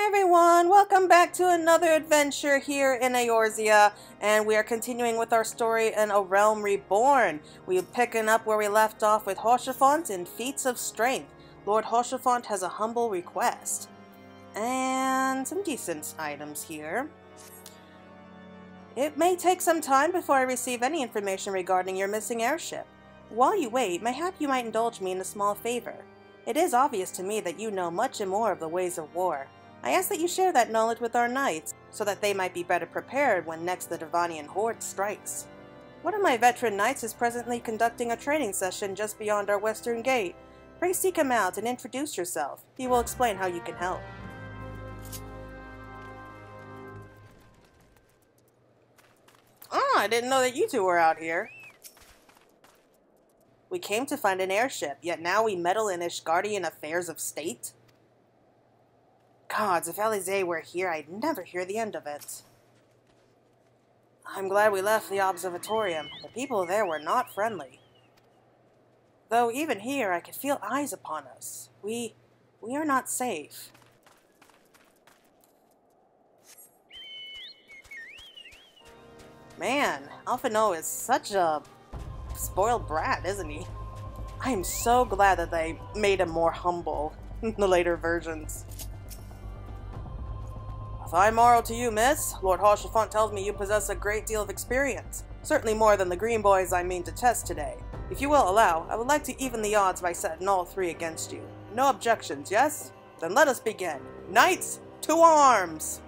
everyone, welcome back to another adventure here in Eorzea, and we are continuing with our story in A Realm Reborn. We're picking up where we left off with Haurchefant in Feats of Strength. Lord Haurchefant has a humble request. And some decent items here. It may take some time before I receive any information regarding your missing airship. While you wait, mayhap you might indulge me in a small favor. It is obvious to me that you know much and more of the ways of war. I ask that you share that knowledge with our knights, so that they might be better prepared when next the Devonian horde strikes. One of my veteran knights is presently conducting a training session just beyond our western gate. Pray seek him out and introduce yourself. He will explain how you can help. Oh, I didn't know that you two were out here. We came to find an airship, yet now we meddle in Ishgardian affairs of state? Gods, if Alizé were here, I'd never hear the end of it. I'm glad we left the observatorium. The people there were not friendly. Though even here, I could feel eyes upon us. We are not safe. Man, Alphino is such a spoiled brat, isn't he? I am so glad that they made him more humble in the later versions. A fine morrow to you, miss. Lord Haurchefant tells me you possess a great deal of experience. Certainly more than the green boys I mean to test today. If you will allow, I would like to even the odds by setting all three against you. No objections, yes? Then let us begin. Knights, to arms!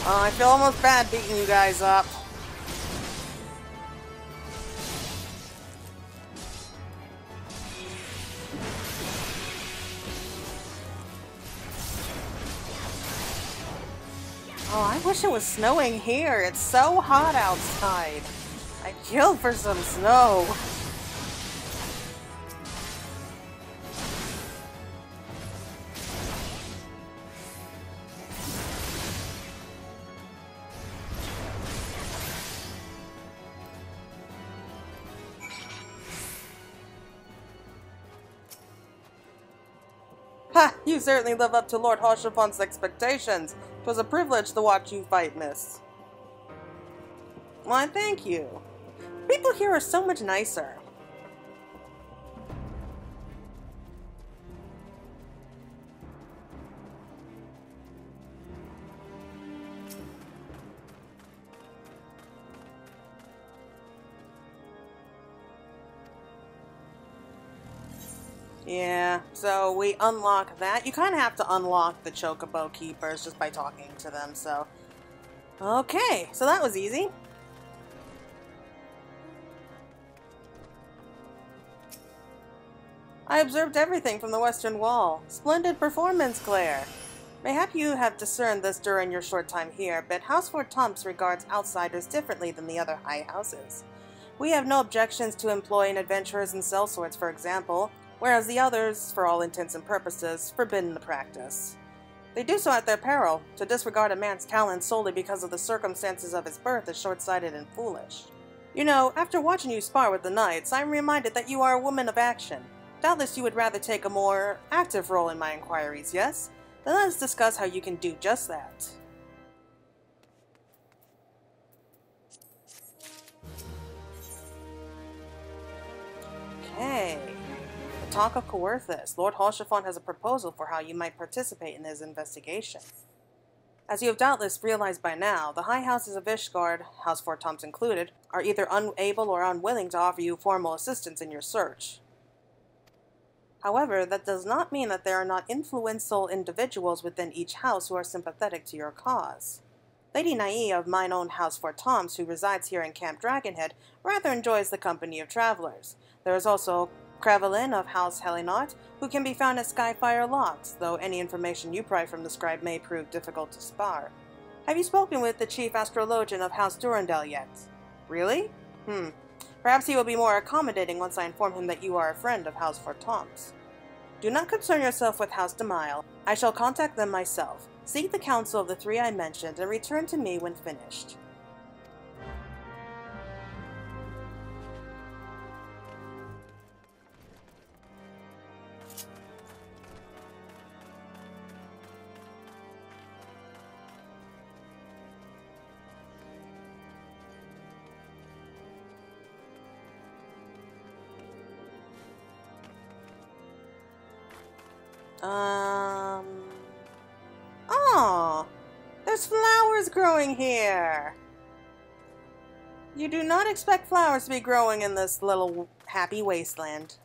Oh, I feel almost bad beating you guys up. Oh, I wish it was snowing here. It's so hot outside. I'd kill for some snow. Ha! You certainly live up to Lord Haurchefant's expectations. 'Twas a privilege to watch you fight, miss. Why, thank you. People here are so much nicer. Yeah, so we unlock that. You kind of have to unlock the Chocobo Keepers just by talking to them, so... Okay, so that was easy. I observed everything from the western wall. Splendid performance, Claire. Mayhap you have discerned this during your short time here, but House Fortomps regards outsiders differently than the other high houses. We have no objections to employing adventurers and sellswords, for example, whereas the others, for all intents and purposes, forbidden the practice. They do so at their peril. To disregard a man's talent solely because of the circumstances of his birth is short-sighted and foolish. You know, after watching you spar with the knights, I am reminded that you are a woman of action. Doubtless you would rather take a more active role in my inquiries, yes? Then let us discuss how you can do just that. Okay. Talk of Coerthas. Lord Haurchefant has a proposal for how you might participate in his investigation. As you have doubtless realized by now, the high houses of Ishgard, House Fortomps included, are either unable or unwilling to offer you formal assistance in your search. However, that does not mean that there are not influential individuals within each house who are sympathetic to your cause. Lady Nai of mine own House Fortomps, who resides here in Camp Dragonhead, rather enjoys the company of travelers. There is also Crevelin of House Helinot, who can be found at Skyfire Locks, though any information you pry from the scribe may prove difficult to spar. Have you spoken with the chief astrologian of House Durandal yet? Really? Perhaps he will be more accommodating once I inform him that you are a friend of House Fortomps. Do not concern yourself with House Demile. I shall contact them myself. Seek the counsel of the three I mentioned, and return to me when finished. Oh, there's flowers growing here. You do not expect flowers to be growing in this little happy wasteland.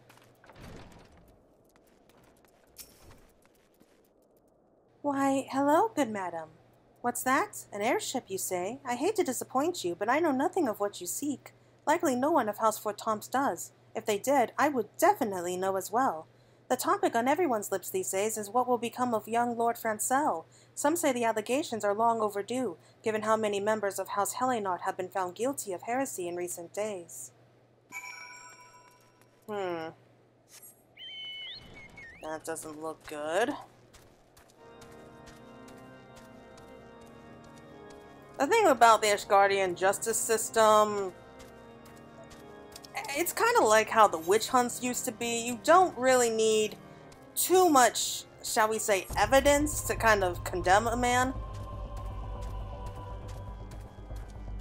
Why, hello, good madam. What's that? An airship, you say? I hate to disappoint you, but I know nothing of what you seek. Likely no one of House Fort Tom's does. If they did, I would definitely know as well. The topic on everyone's lips these days is what will become of young Lord Francel. Some say the allegations are long overdue, given how many members of House Hellenot have been found guilty of heresy in recent days. That doesn't look good. The thing about the Ashgardian justice system, it's kind of like how the witch hunts used to be. You don't really need too much, shall we say, evidence to kind of condemn a man.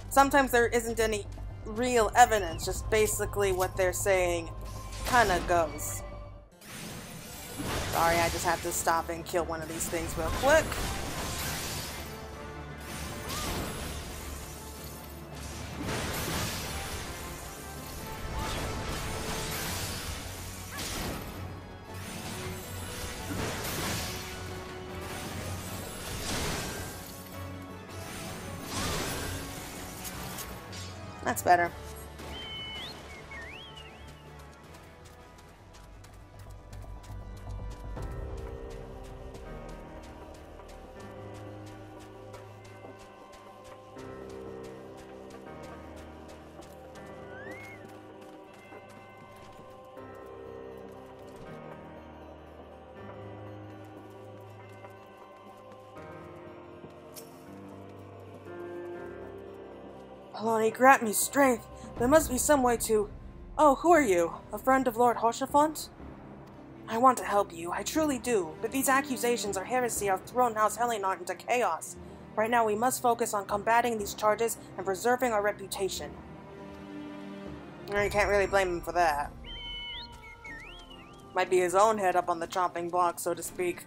Sometimes there isn't any real evidence, just basically what they're saying kind of goes. Sorry, I just have to stop and kill one of these things real quick. That's better. Poloni, grant me strength. There must be some way to... Oh, who are you? A friend of Lord Hoshafont? I want to help you, I truly do, but these accusations are heresy have thrown House Hellenot into chaos. Right now we must focus on combating these charges and preserving our reputation. You can't really blame him for that. Might be his own head up on the chopping block, so to speak.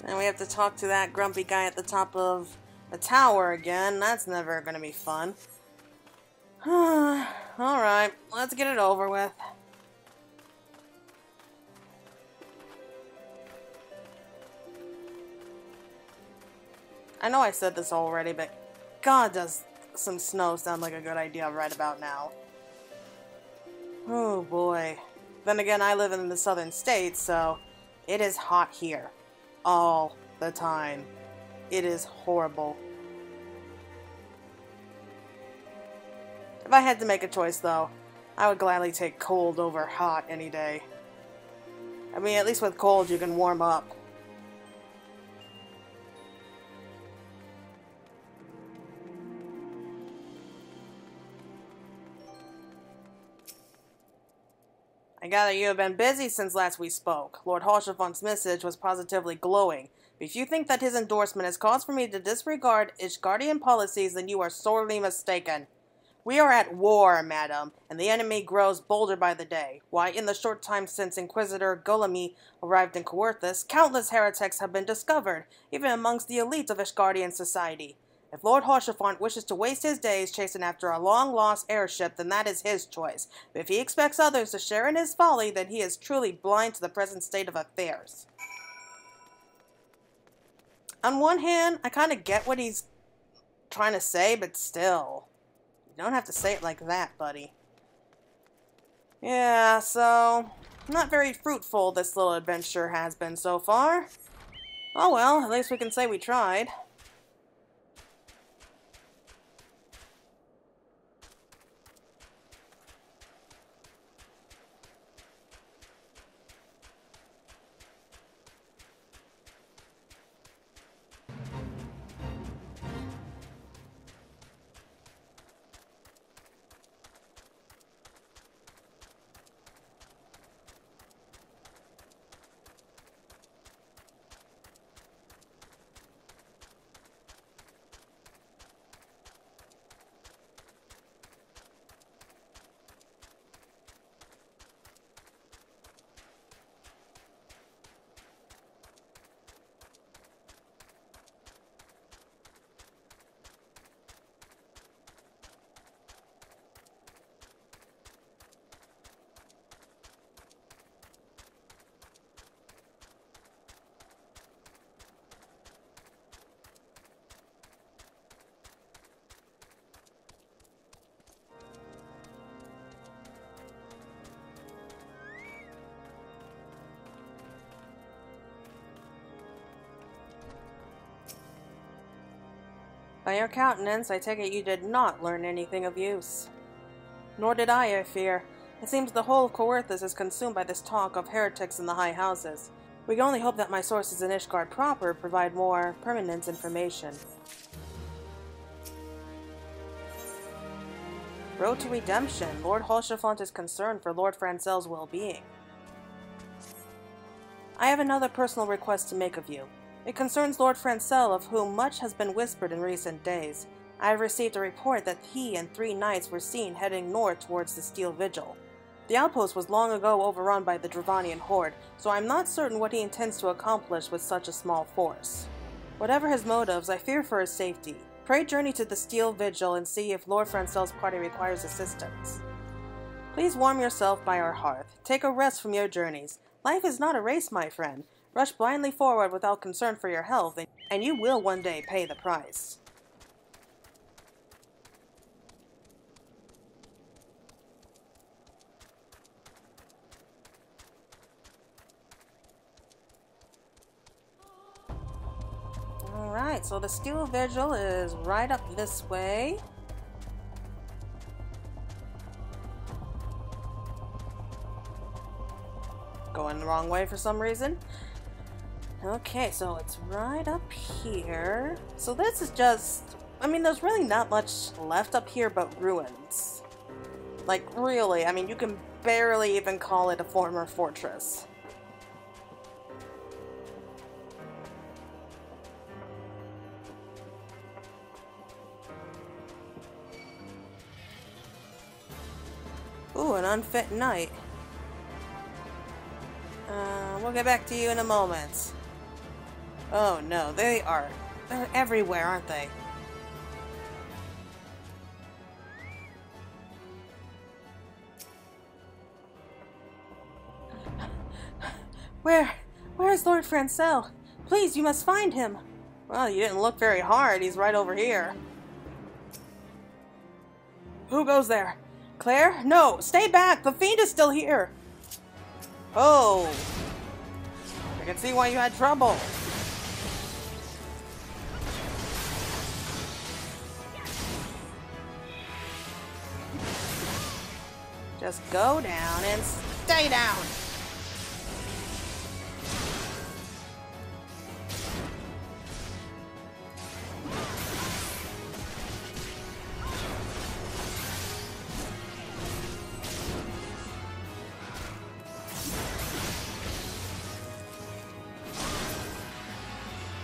And we have to talk to that grumpy guy at the top of the tower again. That's never gonna be fun. Alright, let's get it over with. I know I said this already, but God, does some snow sound like a good idea right about now. Oh boy. Then again, I live in the southern states, so it is hot here. All the time. It is horrible. If I had to make a choice, though, I would gladly take cold over hot any day. I mean, at least with cold you can warm up. I gather you have been busy since last we spoke. Lord Hoshafant's message was positively glowing. But if you think that his endorsement is cause for me to disregard Ishgardian policies, then you are sorely mistaken. We are at war, madam, and the enemy grows bolder by the day. Why, in the short time since Inquisitor Golemy arrived in Coerthas, countless heretics have been discovered, even amongst the elite of Ishgardian society. If Lord Hoshafant wishes to waste his days chasing after a long-lost airship, then that is his choice. But if he expects others to share in his folly, then he is truly blind to the present state of affairs. On one hand, I kind of get what he's trying to say, but still. You don't have to say it like that, buddy. Yeah, so... not very fruitful this little adventure has been so far. Oh well, at least we can say we tried. By your countenance, I take it you did not learn anything of use. Nor did I fear. It seems the whole of Coerthas is consumed by this talk of heretics in the high houses. We can only hope that my sources in Ishgard proper provide more permanent information. Road to Redemption. Lord Holchefont is concerned for Lord Francel's well-being. I have another personal request to make of you. It concerns Lord Francel, of whom much has been whispered in recent days. I have received a report that he and 3 knights were seen heading north towards the Steel Vigil. The outpost was long ago overrun by the Dravanian horde, so I am not certain what he intends to accomplish with such a small force. Whatever his motives, I fear for his safety. Pray journey to the Steel Vigil and see if Lord Francel's party requires assistance. Please warm yourself by our hearth. Take a rest from your journeys. Life is not a race, my friend. Rush blindly forward without concern for your health, and you will one day pay the price. Alright, so the Steel Vigil is right up this way. Going the wrong way for some reason. Okay, so it's right up here. So this is just... I mean, there's really not much left up here but ruins. Like, really, I mean, you can barely even call it a former fortress. Ooh, an unfit knight. We'll get back to you in a moment. Oh no, they're everywhere, aren't they? Where's Lord Francel? Please, you must find him. Well, you didn't look very hard. He's right over here. Who goes there? Claire? No, stay back! The fiend is still here! Oh! I can see why you had trouble. Just go down and stay down!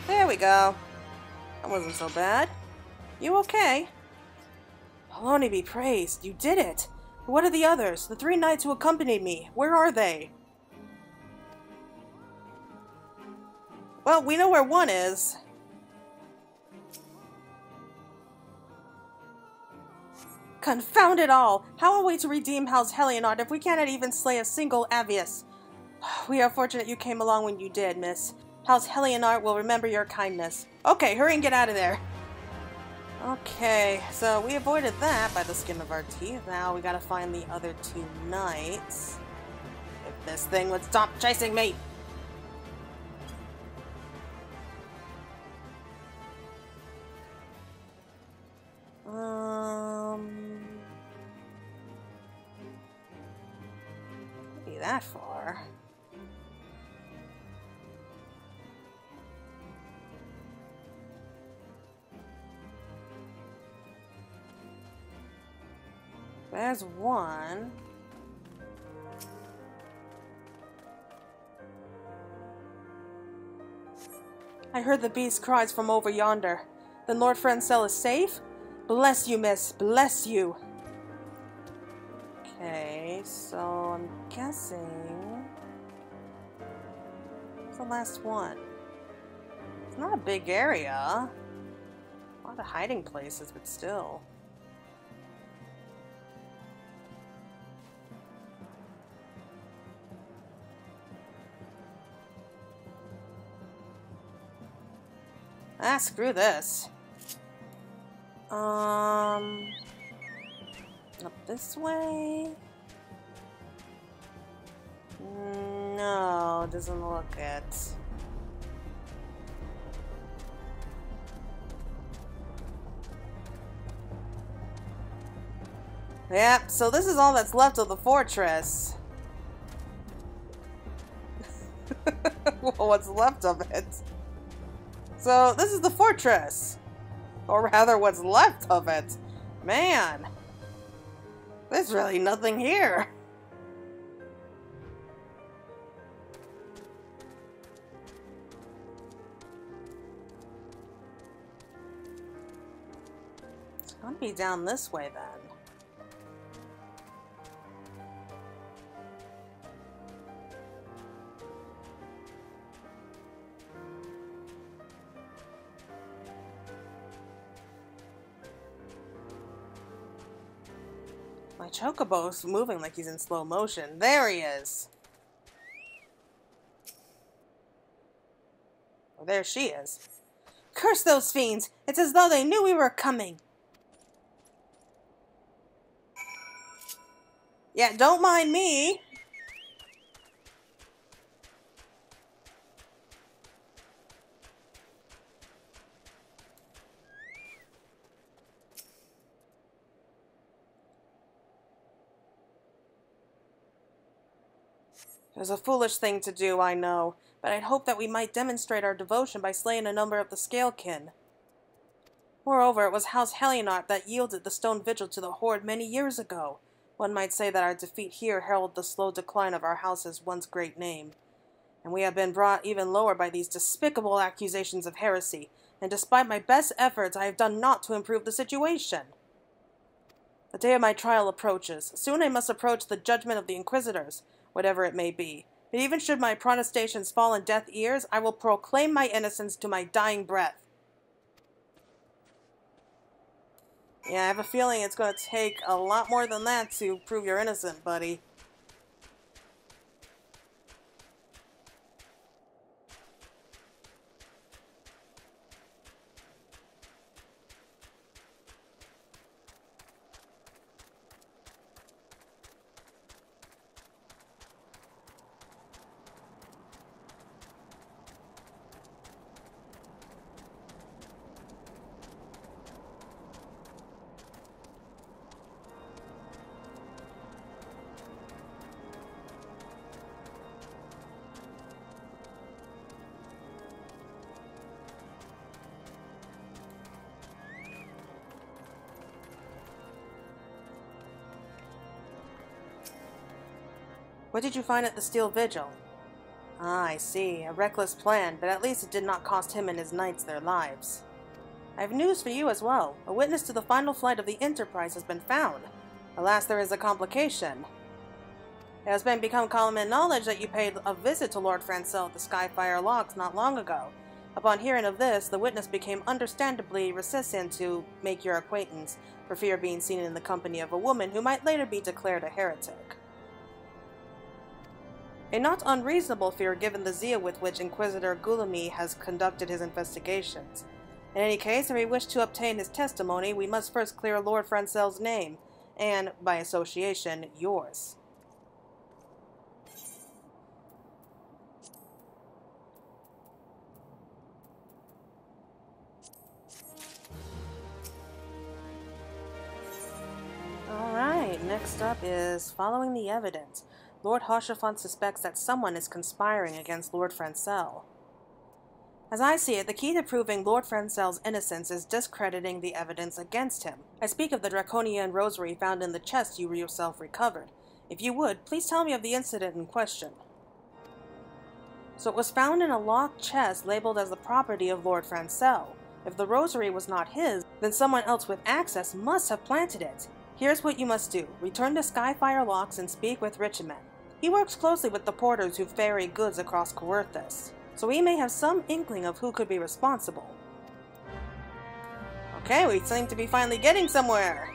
There we go. That wasn't so bad. You okay? Alone be praised. You did it. But what are the others? The 3 knights who accompanied me. Where are they? Well, we know where one is. Confound it all! How are we to redeem House Helionard if we cannot even slay a single Avius? We are fortunate you came along when you did, miss. House Helionard will remember your kindness. Okay, hurry and get out of there. Okay, so we avoided that by the skin of our teeth. Now we gotta find the other 2 knights. If this thing would stop chasing me! Can't be that far. There's one. I heard the beast cries from over yonder. Then Lord Francel is safe? Bless you, miss. Bless you. Okay, so I'm guessing... What's the last one? It's not a big area. A lot of hiding places, but still. Ah, screw this. Up this way? No, doesn't look it. Yep, so this is all that's left of the fortress. Well, what's left of it? So, this is the fortress. Or rather, what's left of it. Man. There's really nothing here. It's gonna be down this way then. My chocobo's moving like he's in slow motion. There he is. Oh, there she is. Curse those fiends! It's as though they knew we were coming. Yeah, don't mind me. It was a foolish thing to do, I know, but I'd hoped that we might demonstrate our devotion by slaying a number of the Scalekin. Moreover, it was House Helionart that yielded the stone Vigil to the Horde many years ago. One might say that our defeat here heralded the slow decline of our house's once great name. And we have been brought even lower by these despicable accusations of heresy, and despite my best efforts, I have done naught to improve the situation. The day of my trial approaches. Soon I must approach the judgment of the Inquisitors, whatever it may be. But even should my protestations fall on deaf ears, I will proclaim my innocence to my dying breath. Yeah, I have a feeling it's going to take a lot more than that to prove you're innocent, buddy. What did you find at the Steel Vigil? Ah, I see. A reckless plan, but at least it did not cost him and his knights their lives. I have news for you as well. A witness to the final flight of the Enterprise has been found. Alas, there is a complication. It has become common knowledge that you paid a visit to Lord Francel at the Skyfire Locks not long ago. Upon hearing of this, the witness became understandably reticent to make your acquaintance, for fear of being seen in the company of a woman who might later be declared a heretic. A not unreasonable fear given the zeal with which Inquisitor Guillaume has conducted his investigations. In any case, if we wish to obtain his testimony, we must first clear Lord Francel's name, and, by association, yours. Alright, next up is following the evidence. Lord Hoshafant suspects that someone is conspiring against Lord Francel. As I see it, the key to proving Lord Francel's innocence is discrediting the evidence against him. I speak of the Draconian rosary found in the chest you yourself recovered. If you would, please tell me of the incident in question. So it was found in a locked chest labeled as the property of Lord Francel. If the rosary was not his, then someone else with access must have planted it. Here's what you must do. Return to Skyfire Locks and speak with Richiman. He works closely with the porters who ferry goods across Coerthas, so he may have some inkling of who could be responsible. Okay, we seem to be finally getting somewhere.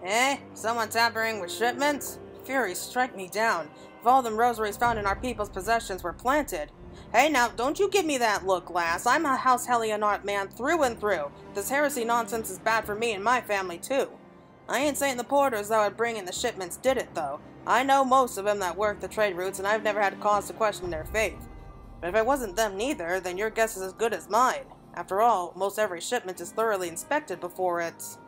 Eh? Someone tampering with shipments? Fury, strike me down. If all them rosaries found in our people's possessions were planted. Hey now, don't you give me that look, lass. I'm a House Helionart man through and through. This heresy nonsense is bad for me and my family too. I ain't saying the porters that would bring in the shipments did it, though. I know most of them that work the trade routes, and I've never had cause to question their faith. But if it wasn't them neither, then your guess is as good as mine. After all, most every shipment is thoroughly inspected before it's...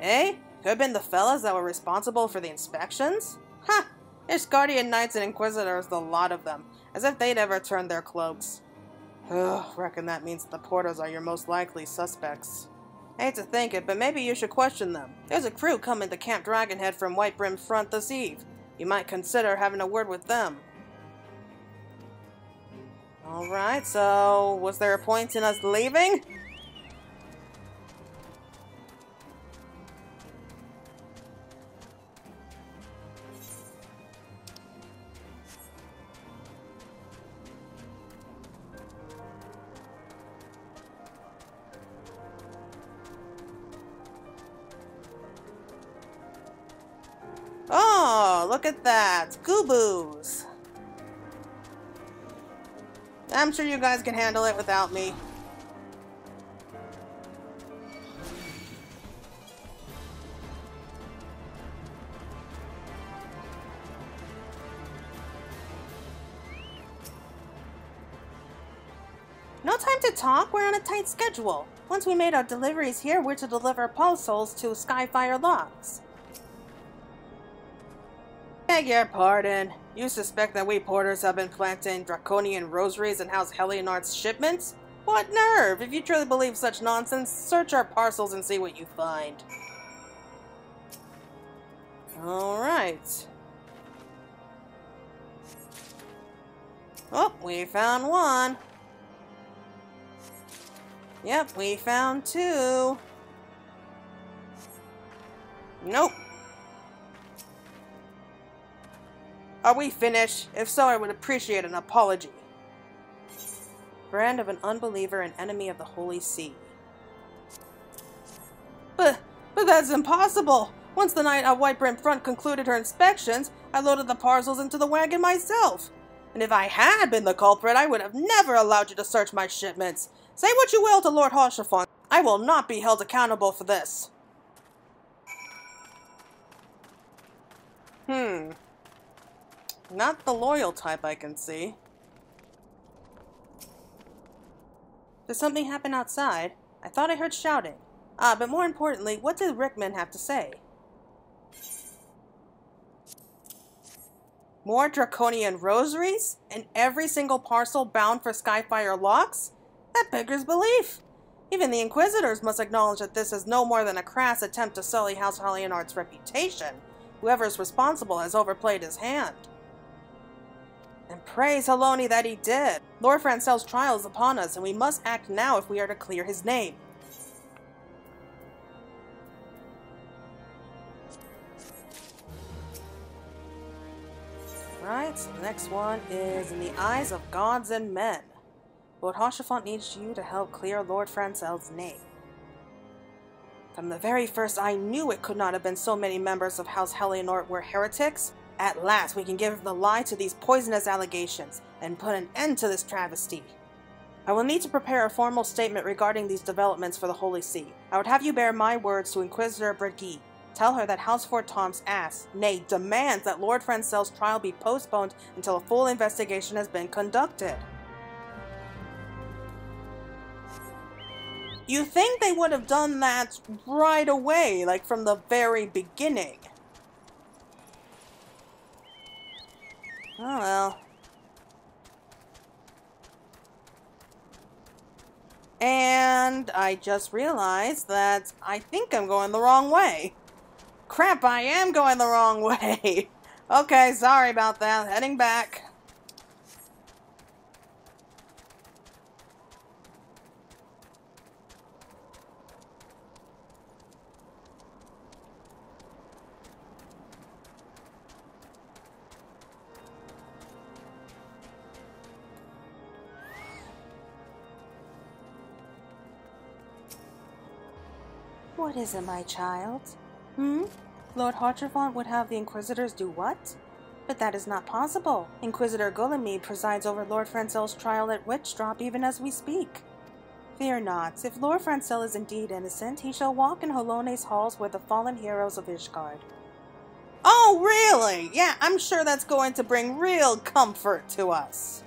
Eh? Could have been the fellas that were responsible for the inspections? Ha! There's Guardian Knights and Inquisitors, the lot of them, as if they'd ever turned their cloaks. Ugh, reckon that means that the porters are your most likely suspects. I hate to think it, but maybe you should question them. There's a crew coming to Camp Dragonhead from White Brim Front this eve. You might consider having a word with them. Alright, so was there a point in us leaving? Oh, look at that. Gooboos. I'm sure you guys can handle it without me. No time to talk, we're on a tight schedule. Once we made our deliveries here, we're to deliver parcels to Skyfire Locks. Beg your pardon. You suspect that we porters have been planting draconian rosaries in House Helionart's shipments? What nerve! If you truly believe such nonsense, search our parcels and see what you find. Alright. Oh, we found one. Yep, we found two. Nope. Are we finished? If so, I would appreciate an apology. Brand of an unbeliever and enemy of the Holy See. But that's impossible! Once the Knight of White Brim Front concluded her inspections, I loaded the parcels into the wagon myself. And if I had been the culprit, I would have never allowed you to search my shipments. Say what you will to Lord Hoshafon, I will not be held accountable for this. Not the loyal type, I can see. Did something happen outside? I thought I heard shouting. But more importantly, what did Rickman have to say? More draconian rosaries? And every single parcel bound for Skyfire Locks? That beggars belief. Even the Inquisitors must acknowledge that this is no more than a crass attempt to sully House Helionart's reputation. Whoever's responsible has overplayed his hand. And praise Haloni that he did. Lord Francel's trial is upon us, and we must act now if we are to clear his name. Right, so the next one is in the eyes of gods and men. Lord Hoshafont needs you to help clear Lord Francel's name. From the very first, I knew it could not have been so many members of House Helionart were heretics. At last, we can give the lie to these poisonous allegations and put an end to this travesty. I will need to prepare a formal statement regarding these developments for the Holy See. I would have you bear my words to Inquisitor Brigitte. Tell her that House Fort Tom's asks, nay, demands that Lord Francel's trial be postponed until a full investigation has been conducted. You think they would have done that right away, like from the very beginning. Oh well. And I just realized that I think I'm going the wrong way. Crap, I am going the wrong way. Okay, sorry about that. Heading back. What is it, my child? Lord Hartrevant would have the Inquisitors do what? But that is not possible. Inquisitor Guillemette presides over Lord Francel's trial at Witchdrop even as we speak. Fear not. If Lord Francel is indeed innocent, he shall walk in Holone's halls with the fallen heroes of Ishgard. Oh, really? Yeah, I'm sure that's going to bring real comfort to us.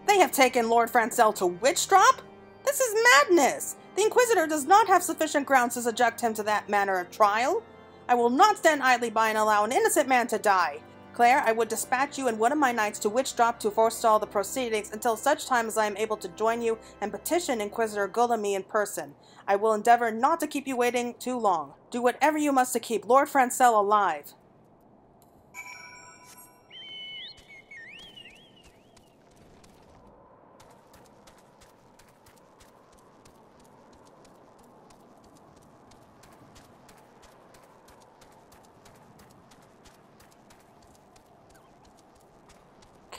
They have taken Lord Francel to Witchdrop? This is madness! The Inquisitor does not have sufficient grounds to subject him to that manner of trial. I will not stand idly by and allow an innocent man to die. Claire, I would dispatch you and one of my knights to Witchdrop to forestall the proceedings until such time as I am able to join you and petition Inquisitor Guillemette in person. I will endeavor not to keep you waiting too long. Do whatever you must to keep Lord Francel alive.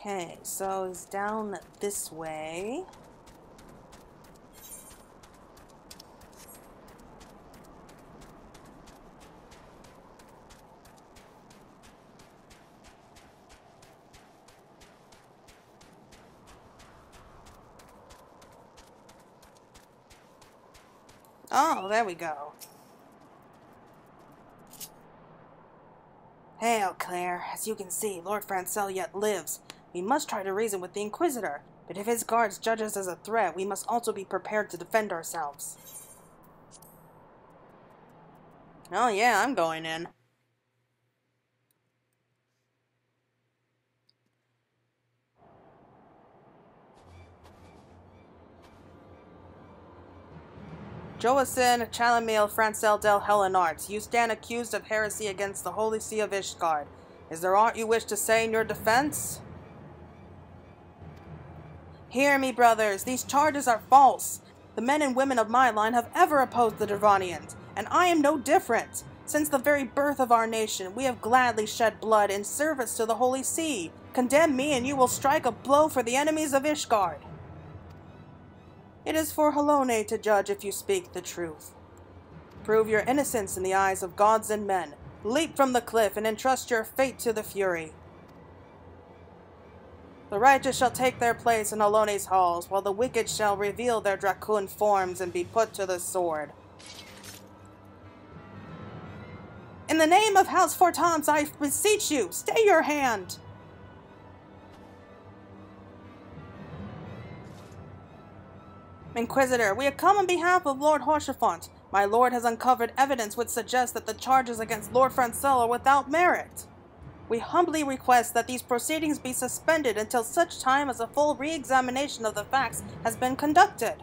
Okay, so it's down this way. Oh, there we go. Hail, Claire. As you can see, Lord Francel yet lives. We must try to reason with the Inquisitor, but if his guards judge us as a threat, we must also be prepared to defend ourselves. Oh yeah, I'm going in. Joacin Chalamil Francel del Helenarts, you stand accused of heresy against the Holy See of Ishgard. Is there aught you wish to say in your defense? Hear me, brothers, these charges are false. The men and women of my line have ever opposed the Dervanians, and I am no different. Since the very birth of our nation, we have gladly shed blood in service to the Holy See. Condemn me, and you will strike a blow for the enemies of Ishgard. It is for Halone to judge if you speak the truth. Prove your innocence in the eyes of gods and men. Leap from the cliff and entrust your fate to the Fury. The righteous shall take their place in Halone's halls, while the wicked shall reveal their Dracoon forms and be put to the sword. In the name of House Fortance, I beseech you, stay your hand! Inquisitor, we have come on behalf of Lord Haurchefant. My lord has uncovered evidence which suggests that the charges against Lord Francel are without merit. We humbly request that these proceedings be suspended until such time as a full re-examination of the facts has been conducted.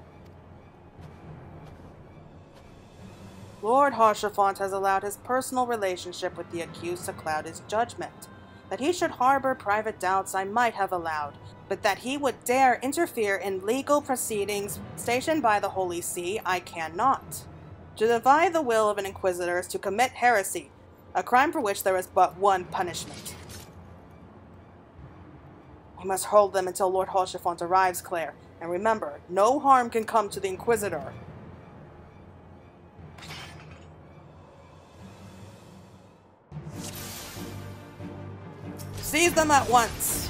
Lord Haurchefant has allowed his personal relationship with the accused to cloud his judgment. That he should harbor private doubts I might have allowed, but that he would dare interfere in legal proceedings stationed by the Holy See, I cannot. To defy the will of an inquisitor is to commit heresy, a crime for which there is but one punishment. We must hold them until Lord Haurchefant arrives, Claire, and remember, no harm can come to the Inquisitor. Seize them at once!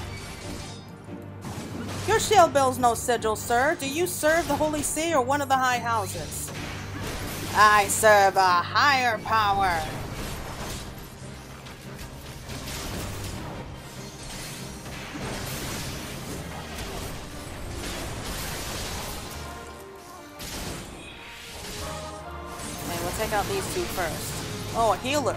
Your shield bears no sigil, sir. Do you serve the Holy See or one of the high houses? I serve a higher power. Okay, we'll take out these two first. Oh, a healer.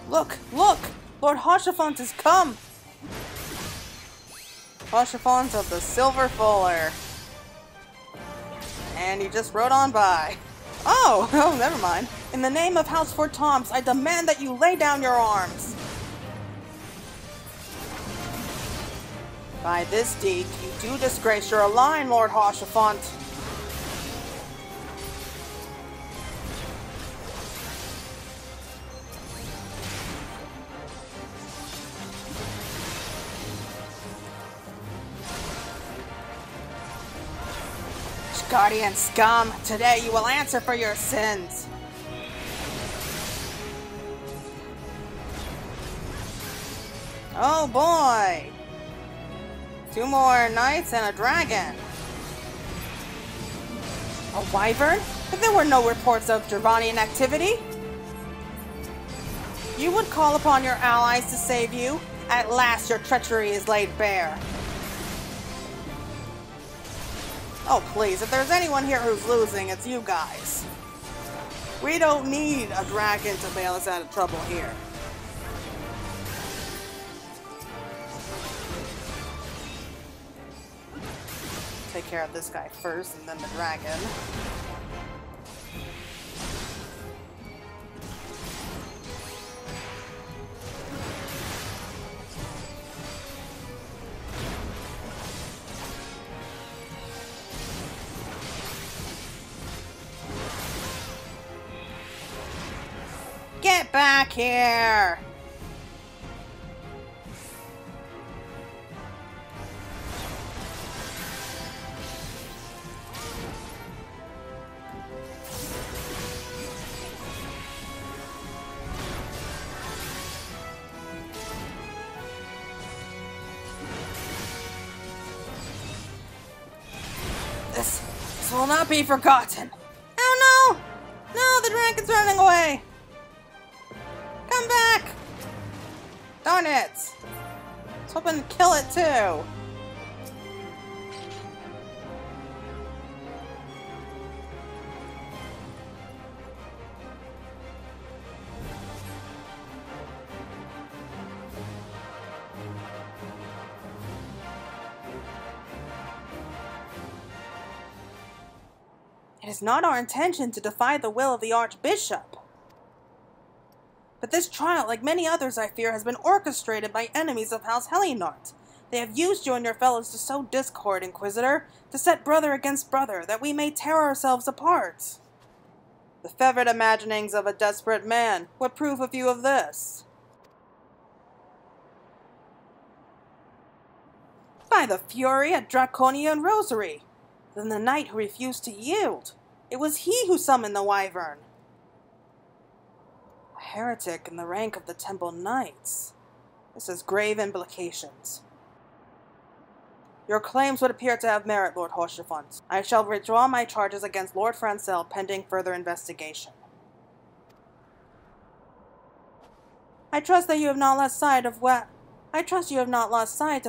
Look! Look! Lord Haurchefant has come! Haurchefant of the Silver Fuller. And he just rode on by. Oh, oh, never mind. In the name of House Fort Toms, I demand that you lay down your arms. By this deed, you do disgrace your line, Lord Haurchefant. Guardian scum, today you will answer for your sins. Oh boy! 2 more knights and a dragon. A wyvern? But there were no reports of Dravanian activity. You would call upon your allies to save you. At last your treachery is laid bare. Oh please, if there's anyone here who's losing, it's you guys. We don't need a dragon to bail us out of trouble here. Take care of this guy first and then the dragon. Get back here! This will not be forgotten. Oh no! No, the dragon's running away! Come back! Darn it! I was hoping to kill it too. It is not our intention to defy the will of the Archbishop. But this trial, like many others I fear, has been orchestrated by enemies of House Helinart. They have used you and your fellows to sow discord, Inquisitor, to set brother against brother, that we may tear ourselves apart. The fevered imaginings of a desperate man would prove a few of this. By the fury at Draconia and Rosary! Then the knight who refused to yield. It was he who summoned the wyvern. A heretic in the rank of the Temple Knights. This has grave implications. Your claims would appear to have merit, Lord Haurchefant. I shall withdraw my charges against Lord Francel pending further investigation. I trust that you have not lost sight of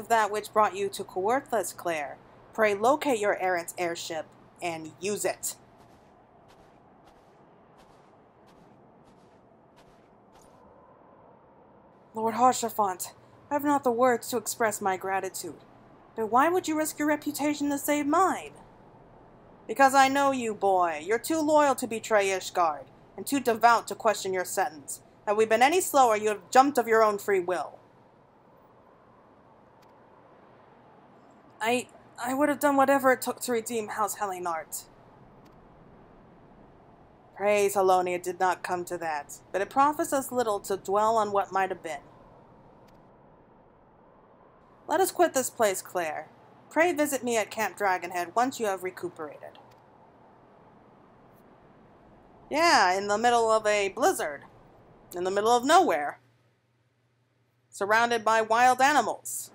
that which brought you to Coerthas, Claire. Pray locate your errant airship and use it. Lord Haurchefant, I have not the words to express my gratitude. But why would you risk your reputation to save mine? Because I know you, boy. You're too loyal to betray Ishgard, and too devout to question your sentence. Had we been any slower, you have jumped of your own free will. I would have done whatever it took to redeem House Helinart. Praise Haloni, it did not come to that, but it profits us little to dwell on what might have been. Let us quit this place, Claire. Pray visit me at Camp Dragonhead once you have recuperated. Yeah, in the middle of a blizzard. In the middle of nowhere. Surrounded by wild animals.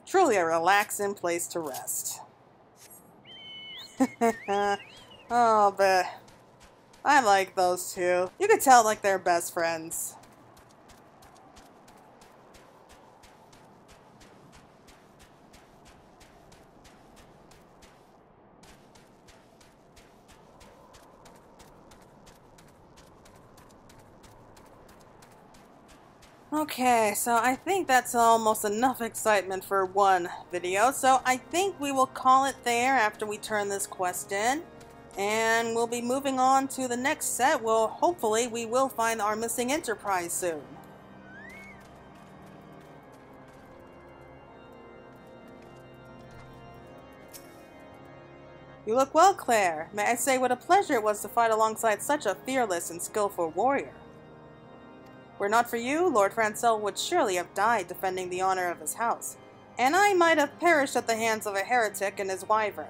Truly a relaxing place to rest. Oh, but I like those two. You could tell like they're best friends. Okay, so I think that's almost enough excitement for one video, so I think we will call it there after we turn this quest in. And we'll be moving on to the next set. Well, hopefully we will find our missing Enterprise soon. You look well, Claire. May I say what a pleasure it was to fight alongside such a fearless and skillful warrior. Were it not for you, Lord Francel would surely have died defending the honor of his house, and I might have perished at the hands of a heretic and his wyvern.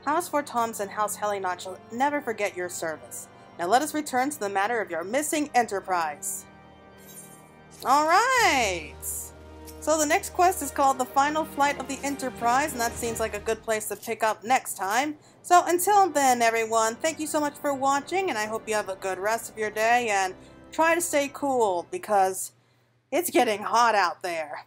House Fort Toms and House Helinot shall never forget your service. Now let us return to the matter of your missing Enterprise. Alright! So the next quest is called The Final Flight of the Enterprise, and that seems like a good place to pick up next time. So until then, everyone, thank you so much for watching, and I hope you have a good rest of your day, and try to stay cool, because it's getting hot out there.